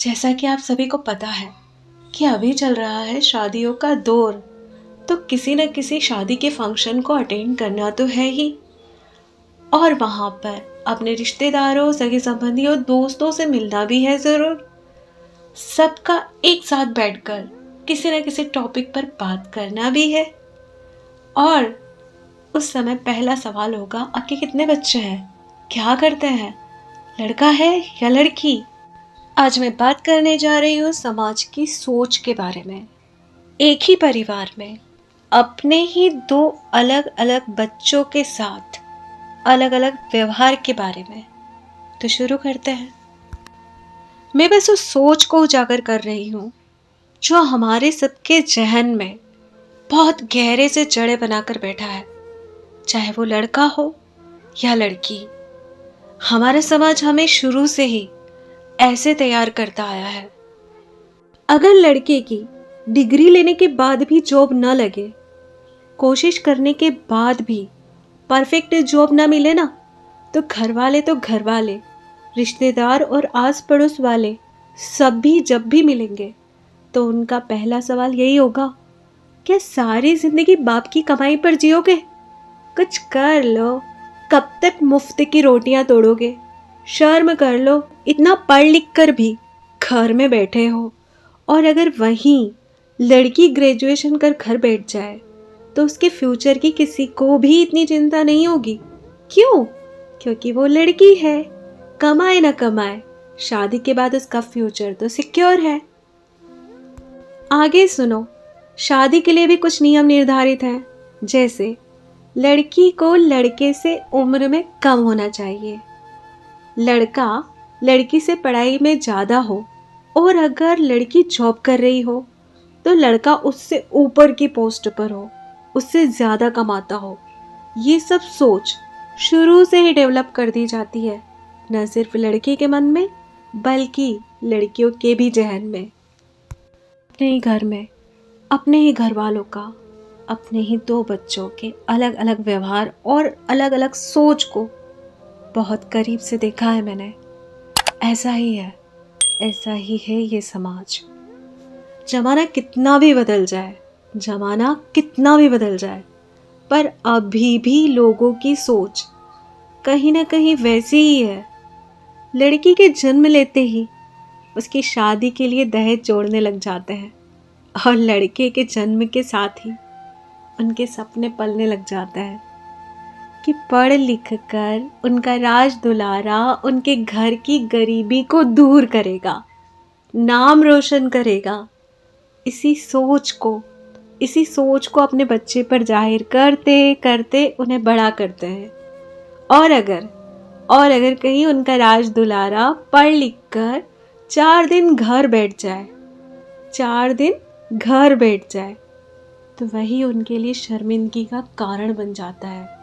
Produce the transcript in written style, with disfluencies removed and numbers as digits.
जैसा कि आप सभी को पता है कि अभी चल रहा है शादियों का दौर, तो किसी न किसी शादी के फंक्शन को अटेंड करना तो है ही, और वहाँ पर अपने रिश्तेदारों, सगे संबंधियों, दोस्तों से मिलना भी है ज़रूर। सबका एक साथ बैठकर किसी न किसी टॉपिक पर बात करना भी है। और उस समय पहला सवाल होगा, आपके कितने बच्चे हैं, क्या करते हैं, लड़का है या लड़की। आज मैं बात करने जा रही हूँ समाज की सोच के बारे में। एक ही परिवार में अपने ही दो अलग अलग बच्चों के साथ अलग अलग व्यवहार के बारे में। तो शुरू करते हैं। मैं बस उस सोच को उजागर कर रही हूँ जो हमारे सबके जहन में बहुत गहरे से जड़ें बनाकर बैठा है, चाहे वो लड़का हो या लड़की। हमारा समाज हमें शुरू से ही ऐसे तैयार करता आया है। अगर लड़के की डिग्री लेने के बाद भी जॉब न लगे, कोशिश करने के बाद भी परफेक्ट जॉब ना मिले ना, तो घर वाले, रिश्तेदार और आस पड़ोस वाले सब भी जब भी मिलेंगे तो उनका पहला सवाल यही होगा, क्या सारी जिंदगी बाप की कमाई पर जियोगे? कुछ कर लो, कब तक मुफ्त की रोटियां तोड़ोगे? शर्म कर लो, इतना पढ़ लिख कर भी घर में बैठे हो। और अगर वहीं लड़की ग्रेजुएशन कर घर बैठ जाए तो उसके फ्यूचर की किसी को भी इतनी चिंता नहीं होगी। क्यों? क्योंकि वो लड़की है, कमाए ना कमाए, शादी के बाद उसका फ्यूचर तो सिक्योर है। आगे सुनो, शादी के लिए भी कुछ नियम निर्धारित हैं, जैसे लड़की को लड़के से उम्र में कम होना चाहिए, लड़का लड़की से पढ़ाई में ज़्यादा हो, और अगर लड़की जॉब कर रही हो तो लड़का उससे ऊपर की पोस्ट पर हो, उससे ज़्यादा कमाता हो। ये सब सोच शुरू से ही डेवलप कर दी जाती है, न सिर्फ लड़के के मन में बल्कि लड़कियों के भी जहन में। अपने ही घर में, अपने ही घर वालों का, अपने ही दो बच्चों के अलग अलग व्यवहार और अलग अलग सोच को बहुत करीब से देखा है मैंने। ऐसा ही है, ऐसा ही है ये समाज। जमाना कितना भी बदल जाए, जमाना कितना भी बदल जाए, पर अभी भी लोगों की सोच कहीं ना कहीं वैसी ही है। लड़की के जन्म लेते ही उसकी शादी के लिए दहेज जोड़ने लग जाते हैं, और लड़के के जन्म के साथ ही उनके सपने पलने लग जाते हैं कि पढ़ लिख कर उनका राज दुलारा उनके घर की गरीबी को दूर करेगा, नाम रोशन करेगा। इसी सोच को अपने बच्चे पर जाहिर करते करते उन्हें बड़ा करते हैं। और अगर कहीं उनका राज दुलारा पढ़ लिख कर 4 दिन घर बैठ जाए, 4 दिन घर बैठ जाए, तो वही उनके लिए शर्मिंदगी का कारण बन जाता है।